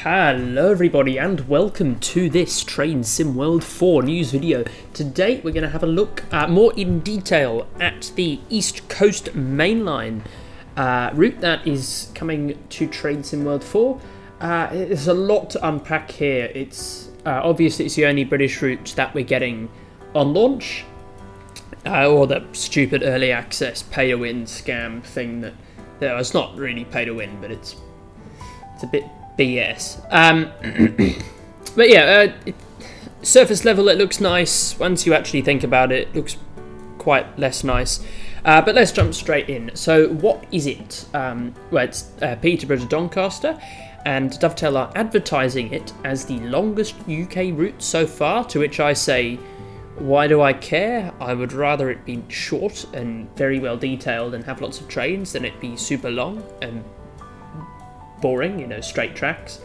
Hello everybody and welcome to this Train Sim World 4 news video. Today we're going to have a look more in detail at the East Coast mainline route that is coming to Train Sim World 4. There's a lot to unpack here. It's obviously it's the only British route that we're getting on launch, or the stupid early access pay to win scam thing that it's not really pay to win, but it's a bit BS. But yeah, surface level it looks nice. Once you actually think about it, it looks quite less nice. But let's jump straight in. So what is it? Well, it's Peterborough to Doncaster, and Dovetail are advertising it as the longest UK route so far, to which I say, why do I care? I would rather it be short and very well detailed and have lots of trains than it be super long and boring, straight tracks.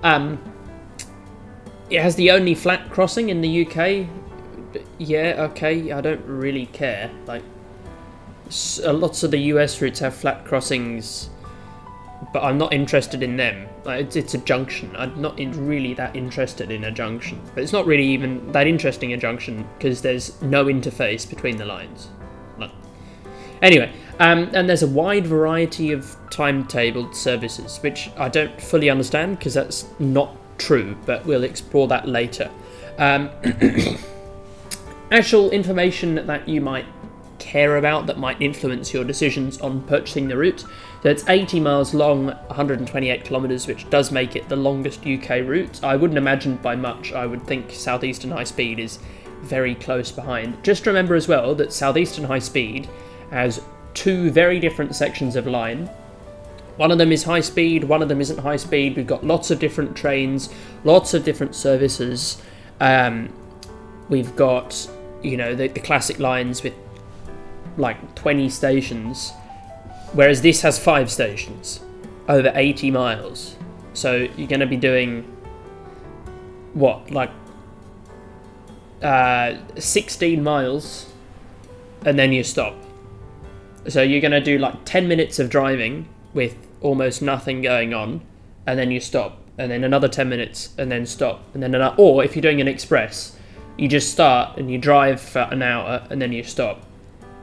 It has the only flat crossing in the UK. Yeah, okay, I don't really care. Like, lots of the US routes have flat crossings, but I'm not interested in them. Like, it's a junction. I'm not really that interested in a junction. But it's not really even that interesting a junction because there's no interface between the lines. None. Anyway, and there's a wide variety of timetabled services, which I don't fully understand because that's not true, but we'll explore that later. Actual information that you might care about that might influence your decisions on purchasing the route. So it's 80 miles long, 128 kilometres, which does make it the longest UK route. I wouldn't imagine by much. I would think Southeastern High Speed is very close behind. Just remember as well that Southeastern High Speed has two very different sections of line. One of them is high speed, one of them isn't high speed. We've got lots of different trains, lots of different services. We've got, the classic lines with like 20 stations, whereas this has 5 stations over 80 miles. So you're going to be doing what, 16 miles and then you stop. So you're going to do like 10 minutes of driving with almost nothing going on, and then you stop, and then another 10 minutes, and then stop, and then another. Or if you're doing an express, you just start and you drive for an hour, and then you stop.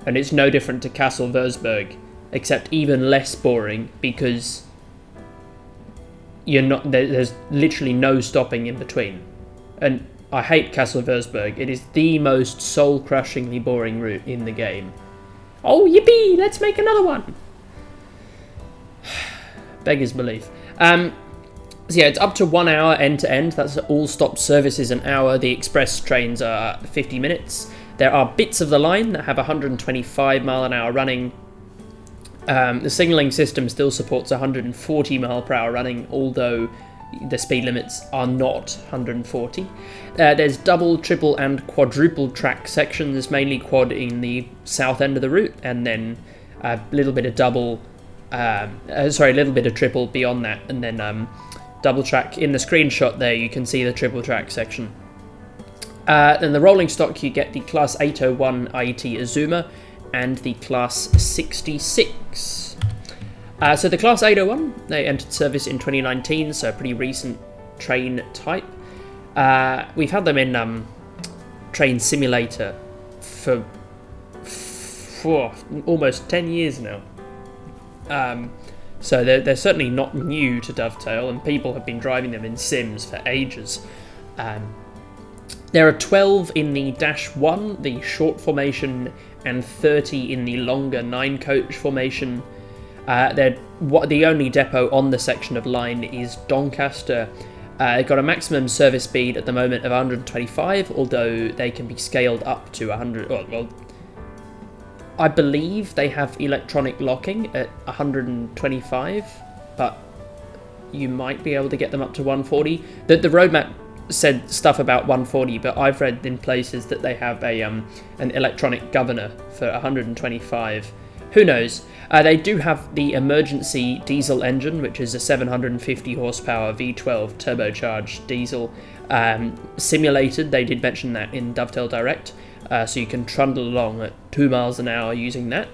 And it's no different to Kassel-Würzburg, except even less boring because there's literally no stopping in between. And I hate Kassel-Würzburg. It is the most soul-crushingly boring route in the game. Oh, yippee! Let's make another one! Beggars belief. So yeah, it's up to 1 hour end to end. That's all stop services an hour. The express trains are 50 minutes. There are bits of the line that have 125 mile an hour running. The signalling system still supports 140 mile per hour running, although the speed limits are not 140. There's double, triple and quadruple track sections, mainly quad in the south end of the route, and then a little bit of a little bit of triple beyond that, and then double track. In the screenshot there you can see the triple track section. Then the rolling stock, you get the Class 801 IET Azuma and the Class 66. So the Class 801, they entered service in 2019, so a pretty recent train type. We've had them in Train Simulator for almost 10 years now. So they're certainly not new to Dovetail, and people have been driving them in Sims for ages. There are 12 in the Dash 1, the short formation, and 30 in the longer 9-coach formation. The only depot on the section of line is Doncaster. They've got a maximum service speed at the moment of 125, although they can be scaled up to 100. Well, I believe they have electronic locking at 125, but you might be able to get them up to 140. The roadmap said stuff about 140, but I've read in places that they have an electronic governor for 125. Who knows? They do have the emergency diesel engine, which is a 750 horsepower V12 turbocharged diesel. Simulated, they did mention that in Dovetail Direct, so you can trundle along at 2 miles an hour using that.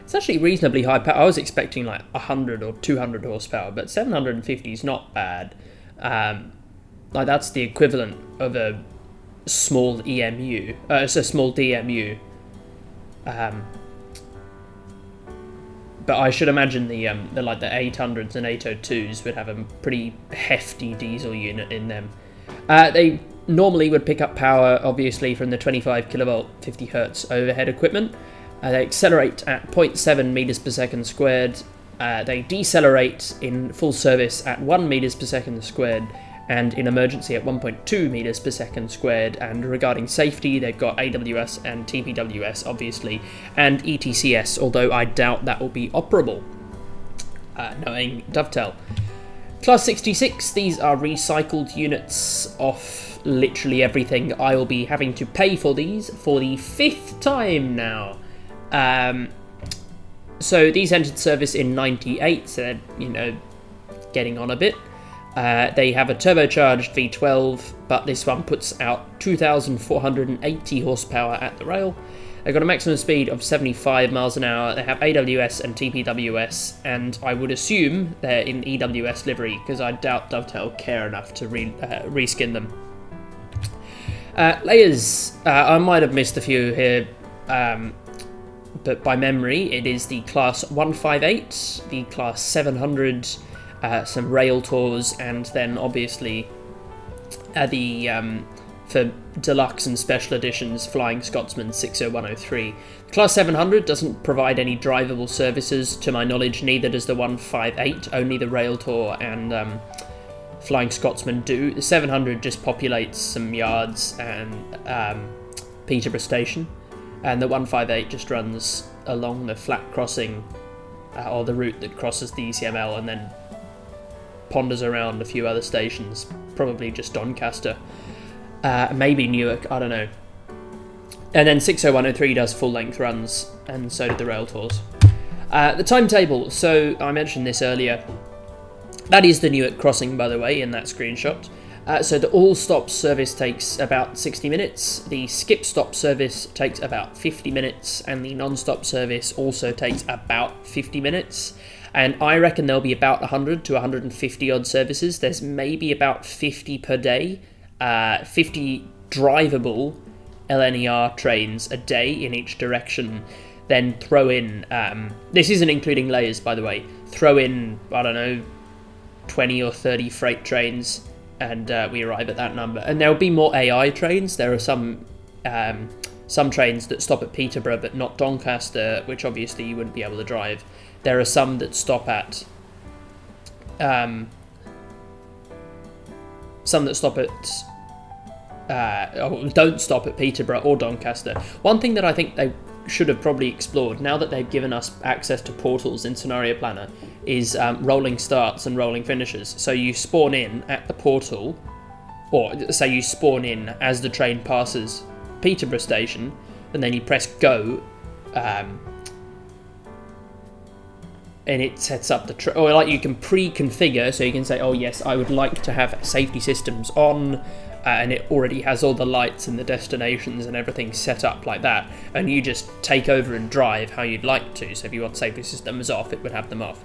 It's It's actually reasonably high power. I was expecting like 100 or 200 horsepower, but 750 is not bad. Like that's the equivalent of a small EMU. It's a small DMU. But I should imagine the 800s and 802s would have a pretty hefty diesel unit in them. They normally would pick up power, obviously, from the 25 kilovolt 50 hertz overhead equipment. They accelerate at 0.7 meters per second squared. They decelerate in full service at 1 meters per second squared, and in emergency at 1.2 meters per second squared. And regarding safety, they've got AWS and TPWS, obviously, and ETCS, although I doubt that will be operable, knowing Dovetail. Class 66, these are recycled units of literally everything. I will be having to pay for these for the 5th time now. So these entered service in 98, so they're, you know, getting on a bit. They have a turbocharged V12, but this one puts out 2,480 horsepower at the rail. They've got a maximum speed of 75 miles an hour. They have AWS and TPWS, and I would assume they're in EWS livery, because I doubt Dovetail care enough to reskin them. Layers, I might have missed a few here, but by memory, it is the Class 158, the Class 700, some rail tours, and then obviously for deluxe and special editions, Flying Scotsman 60103. Class 700 doesn't provide any drivable services, to my knowledge. Neither does the 158, only the rail tour and Flying Scotsman do. The 700 just populates some yards and Peterborough Station, and the 158 just runs along the flat crossing, or the route that crosses the ECML, and then ponders around a few other stations, probably just Doncaster, maybe Newark, I don't know. And then 60103 does full-length runs, and so do the rail tours. The timetable, so I mentioned this earlier. That is the Newark crossing, by the way, in that screenshot. So the all-stop service takes about 60 minutes, the skip-stop service takes about 50 minutes, and the non-stop service also takes about 50 minutes. And I reckon there'll be about 100 to 150 odd services. There's maybe about 50 per day, 50 drivable LNER trains a day in each direction. Then throw in, this isn't including layers, by the way, throw in, I don't know, 20 or 30 freight trains, and we arrive at that number. And there'll be more AI trains. There are some trains that stop at Peterborough but not Doncaster, which obviously you wouldn't be able to drive. There are some that stop at don't stop at Peterborough or Doncaster. One thing that I think they should have probably explored, now that they've given us access to portals in Scenario Planner, is rolling starts and rolling finishes. So you spawn in at the portal, or say you spawn in as the train passes Peterborough Station, and then you press go, and it sets up the or like you can pre-configure, so you can say, oh yes, I would like to have safety systems on, and it already has all the lights and the destinations and everything set up like that, and you just take over and drive how you'd like to. So if you want safety systems off, it would have them off,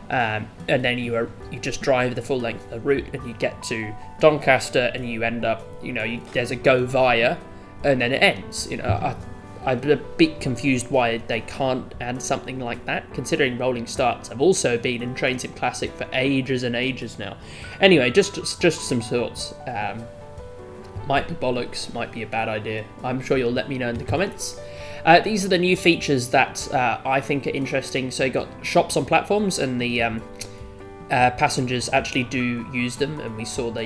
and then you just drive the full length of the route, and you get to Doncaster, and you end up, there's a go via, and then it ends. I'm a bit confused why they can't add something like that, considering rolling starts have also been in Train Sim Classic for ages and ages now. Anyway, just some thoughts. Might be bollocks, might be a bad idea. I'm sure you'll let me know in the comments. These are the new features that I think are interesting. So you got shops on platforms, and the passengers actually do use them, and we saw that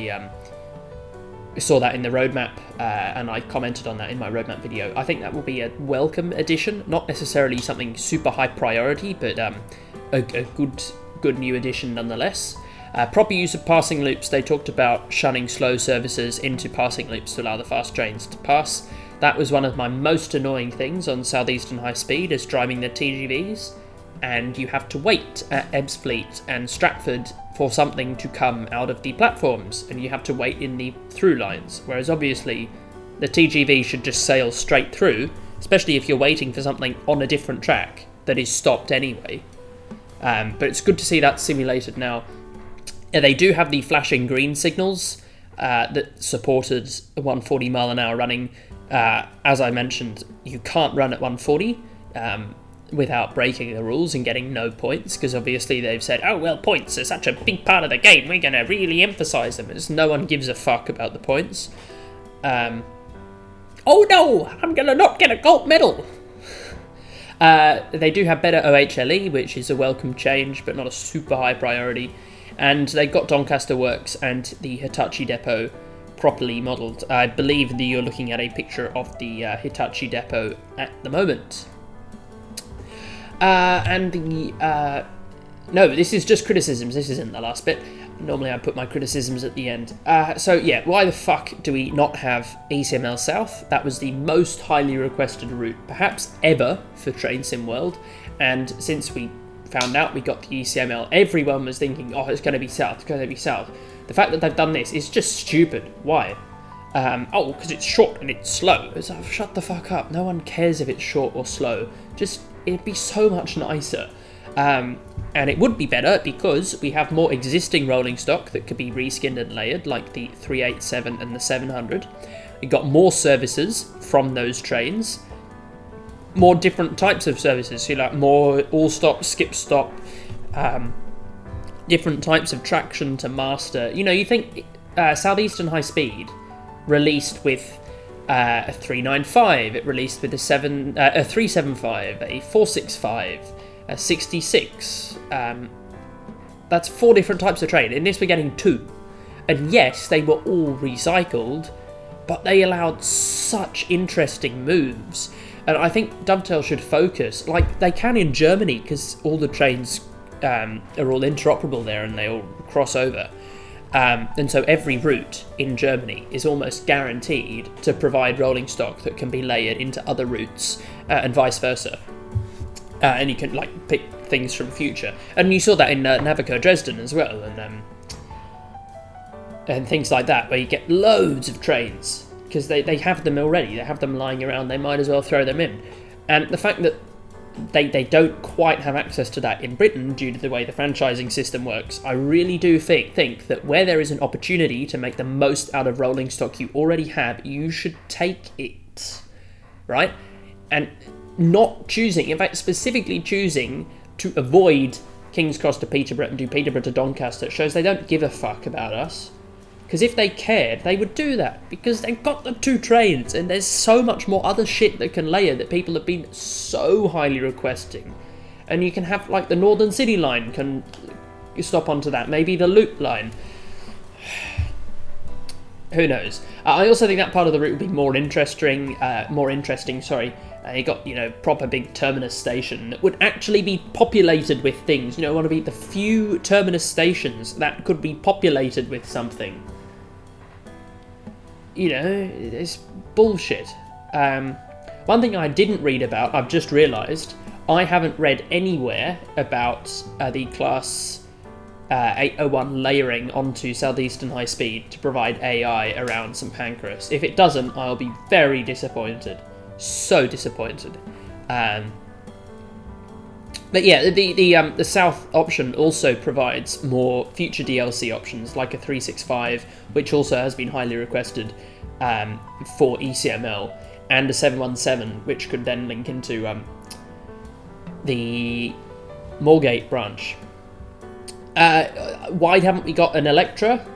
in the roadmap, and I commented on that in my roadmap video. I think that will be a welcome addition, not necessarily something super high priority, but a good new addition nonetheless. Proper use of passing loops. They talked about shunning slow services into passing loops to allow the fast trains to pass. That was one of my most annoying things on Southeastern High Speed, is driving the TGVs, and you have to wait at Ebbsfleet and Stratford for something to come out of the platforms, and you have to wait in the through lines, whereas obviously the TGV should just sail straight through, especially if you're waiting for something on a different track. that is stopped anyway. But it's good to see that simulated now. They do have the flashing green signals that supported 140 mile an hour running. As I mentioned, you can't run at 140 without breaking the rules and getting no points, because obviously they've said, oh well, points are such a big part of the game, we're going to really emphasise them. As no one gives a fuck about the points. Oh no, I'm going to not get a gold medal. They do have better OHLE, which is a welcome change, but not a super high priority. And they got Doncaster Works and the Hitachi depot properly modelled. I believe that you're looking at a picture of the Hitachi depot at the moment. No, this is just criticisms. This isn't the last bit. Normally I put my criticisms at the end. So yeah, why the fuck do we not have ECML South? That was the most highly requested route, perhaps ever, for Train Sim World. And since we found out we got the ECML, everyone was thinking, oh, it's going to be South, it's going to be South. The fact that they've done this is just stupid. Why? Oh, because it's short and it's slow. It's like, shut the fuck up. No one cares if it's short or slow. Just, it'd be so much nicer. And it would be better because we have more existing rolling stock that could be reskinned and layered, like the 387 and the 700. We got more services from those trains, more different types of services, so like more all stop, skip stop, different types of traction to master. You know, you think Southeastern High Speed released with a 395, it released with a 375, a 465, a 66. That's 4 different types of train. In this we're getting 2. And yes, they were all recycled, but they allowed such interesting moves. And I think Dovetail should focus, like they can in Germany, because all the trains are all interoperable there and they all cross over. And so every route in Germany is almost guaranteed to provide rolling stock that can be layered into other routes and vice versa. And you can like pick things from future. And you saw that in Navico Dresden as well, and things like that, where you get loads of trains. Because they have them already, they have them lying around, they might as well throw them in. And the fact that they don't quite have access to that in Britain due to the way the franchising system works, I really do think that where there is an opportunity to make the most out of rolling stock you already have, you should take it, right? And not choosing, in fact specifically choosing to avoid King's Cross to Peterborough and do Peterborough to Doncaster shows they don't give a fuck about us. Because if they cared, they would do that. Because they've got the 2 trains, and there's so much more other shit that can layer that people have been so highly requesting. And you can have, like, the Northern City line can stop onto that. Maybe the Loop line. Who knows? I also think that part of the route would be more interesting. You got, you know, proper big terminus station that would actually be populated with things. You know, want to be the few terminus stations that could be populated with something. You know, it's bullshit. One thing I didn't read about, I've just realised, I haven't read anywhere about the Class 801 layering onto Southeastern High Speed to provide AI around St Pancras. If it doesn't, I'll be very disappointed. So disappointed. But yeah, the South option also provides more future DLC options, like a 365, which also has been highly requested for ECML, and a 717, which could then link into the Moorgate branch. Why haven't we got an Electra?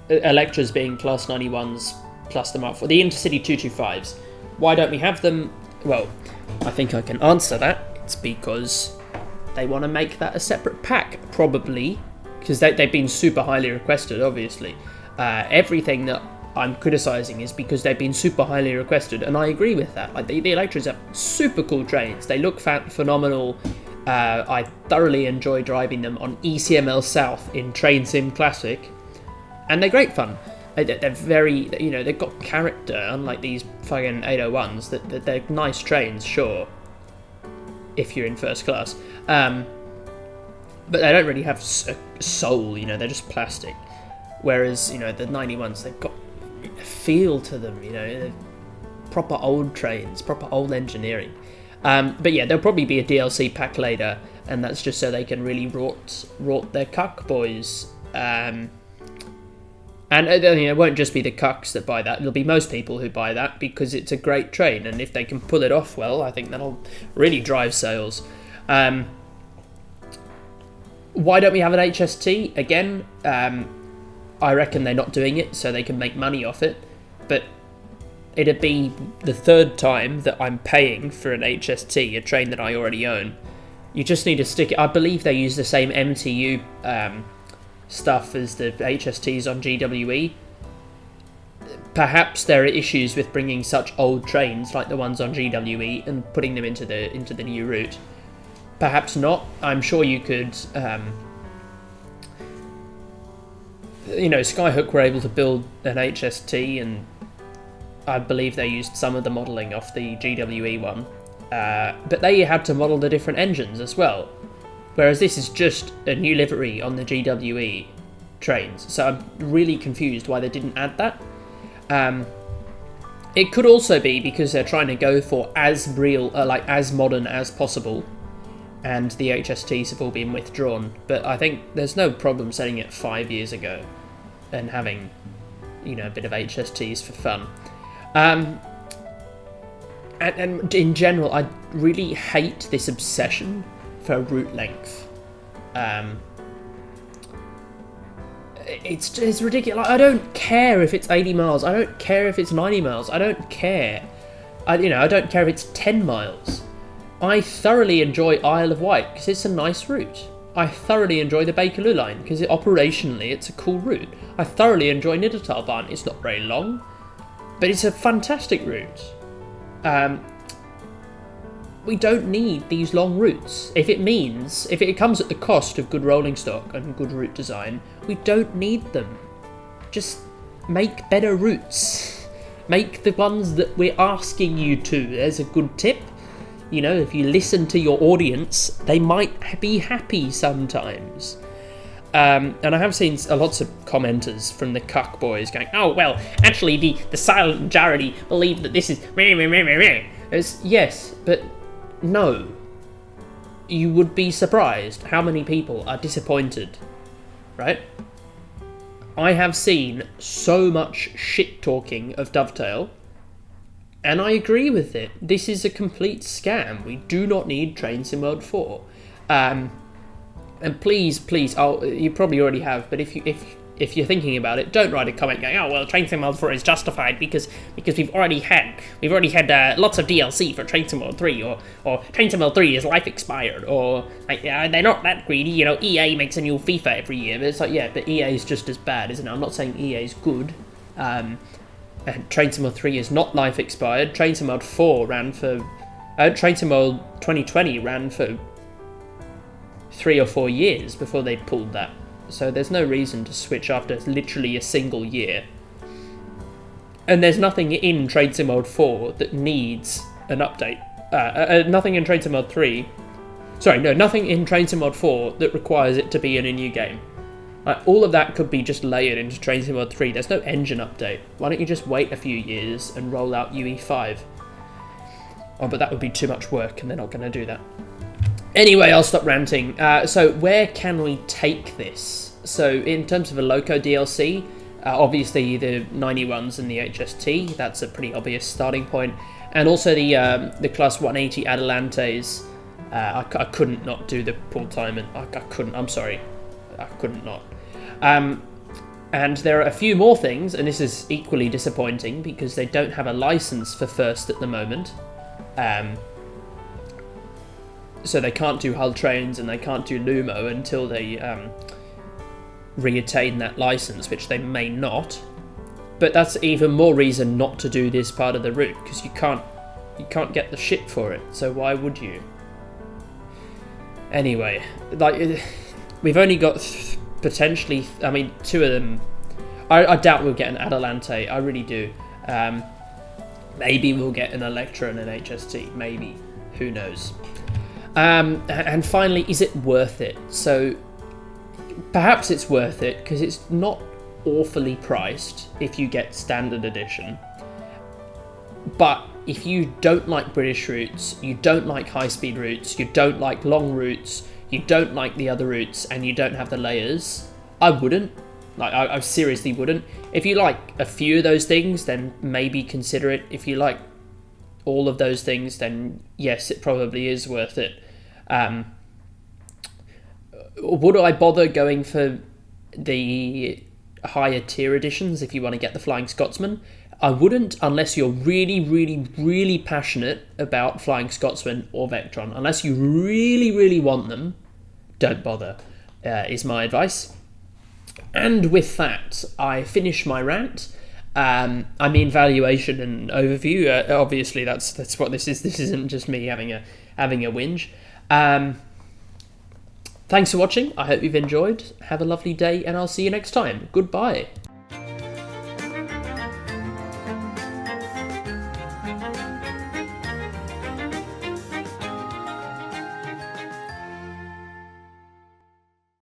Electras being Class 91s plus the Mark 4, the Intercity 225s. Why don't we have them? Well, I think I can answer that. It's because they want to make that a separate pack, probably, because they've been super highly requested, obviously. Everything that I'm criticising is because they've been super highly requested, and I agree with that. Like the Electras are super cool trains. They look phenomenal. I thoroughly enjoy driving them on ECML South in Train Sim Classic, and they're great fun. They're very, you know, they've got character, unlike these fucking 801s. That they're nice trains, sure, if you're in first class. But they don't really have a soul, you know, they're just plastic. Whereas, you know, the 91s, they've got a feel to them, you know, they're proper old trains, proper old engineering. But yeah, there'll probably be a DLC pack later, and that's just so they can really rort their cuck boys. And it won't just be the cucks that buy that. It'll be most people who buy that because it's a great train, and if they can pull it off well, I think that'll really drive sales. Why don't we have an HST? Again, I reckon they're not doing it so they can make money off it, but it'd be the third time that I'm paying for an HST, a train that I already own. You just need to stick it. I believe they use the same MTU stuff as the HSTs on GWE. Perhaps there are issues with bringing such old trains like the ones on GWE and putting them into the new route. Perhaps not. I'm sure you could. Skyhook were able to build an HST, and I believe they used some of the modelling off the GWE one, but they had to model the different engines as well. Whereas this is just a new livery on the GWE trains, so I'm really confused why they didn't add that. It could also be because they're trying to go for as real, as modern as possible, and the HSTs have all been withdrawn. But I think there's no problem setting it 5 years ago and having, a bit of HSTs for fun. And in general, I really hate this obsession for route length. It's ridiculous. I don't care if it's 80 miles. I don't care if it's 90 miles. I don't care. I don't care if it's 10 miles. I thoroughly enjoy Isle of Wight because it's a nice route. I thoroughly enjoy the Bakerloo line because operationally it's a cool route. I thoroughly enjoy Niddertalbahn. It's not very long, but it's a fantastic route. We don't need these long routes. If it comes at the cost of good rolling stock and good route design, we don't need them. Just make better routes. Make the ones that we're asking you to. There's a good tip. If you listen to your audience, they might be happy sometimes. And I have seen lots of commenters from the cuck boys going, oh, well, actually the silent majority believe that this is... Yes, but no. You would be surprised how many people are disappointed, right? I have seen so much shit-talking of Dovetail, and I agree with it. This is a complete scam. We do not need Train Sim World 4. And please, you probably already have, but if you're thinking about it, don't write a comment going, oh well, Train Sim World 4 is justified because we've already had lots of DLC for Train Sim World 3, or Train Sim World 3 is life expired, or they're not that greedy. EA makes a new FIFA every year, but it's like, yeah, but EA is just as bad, isn't it? I'm not saying EA is good. And Train Sim World 3 is not life expired. Train Sim World 4 ran for Train Sim World 2020 ran for 3 or 4 years before they pulled that. So there's no reason to switch after literally a single year. And there's nothing in Train Sim World 4 that needs an update. Nothing in Train Sim World 3... nothing in Train Sim World 4 that requires it to be in a new game. All of that could be just layered into Train Sim World 3. There's no engine update. Why don't you just wait a few years and roll out UE5? Oh, but that would be too much work, and they're not going to do that. Anyway, I'll stop ranting. So where can we take this? So in terms of a Loco DLC, obviously the 91s and the HST, that's a pretty obvious starting point. And also the Class 180 Atalantes. I couldn't not do the Paul Timon. I couldn't, I'm sorry. I couldn't not. And there are a few more things, and this is equally disappointing because they don't have a license for First at the moment. So they can't do Hull Trains and they can't do Lumo until they reattain that license, which they may not. But that's even more reason not to do this part of the route, because you can't get the shit for it. So why would you? Anyway, we've only got potentially, two of them. I doubt we'll get an Adelante. I really do. Maybe we'll get an Electra and an HST. Maybe. Who knows? And finally, is it worth it? So perhaps it's worth it because it's not awfully priced if you get standard edition. But if you don't like British routes, you don't like high-speed routes, you don't like long routes, you don't like the other routes, and you don't have the layers, I wouldn't. Like, I seriously wouldn't. If you like a few of those things, then maybe consider it. If you like all of those things, then yes, it probably is worth it. Would I bother going for the higher tier editions if you want to get the Flying Scotsman? I wouldn't, unless you're really, really, really passionate about Flying Scotsman or Vectron. Unless you really, really want them, don't bother, is my advice. And with that, I finish my rant. I mean, valuation and overview. Obviously, that's what this is. This isn't just me having a whinge. Thanks for watching. I hope you've enjoyed. Have a lovely day, and I'll see you next time. Goodbye.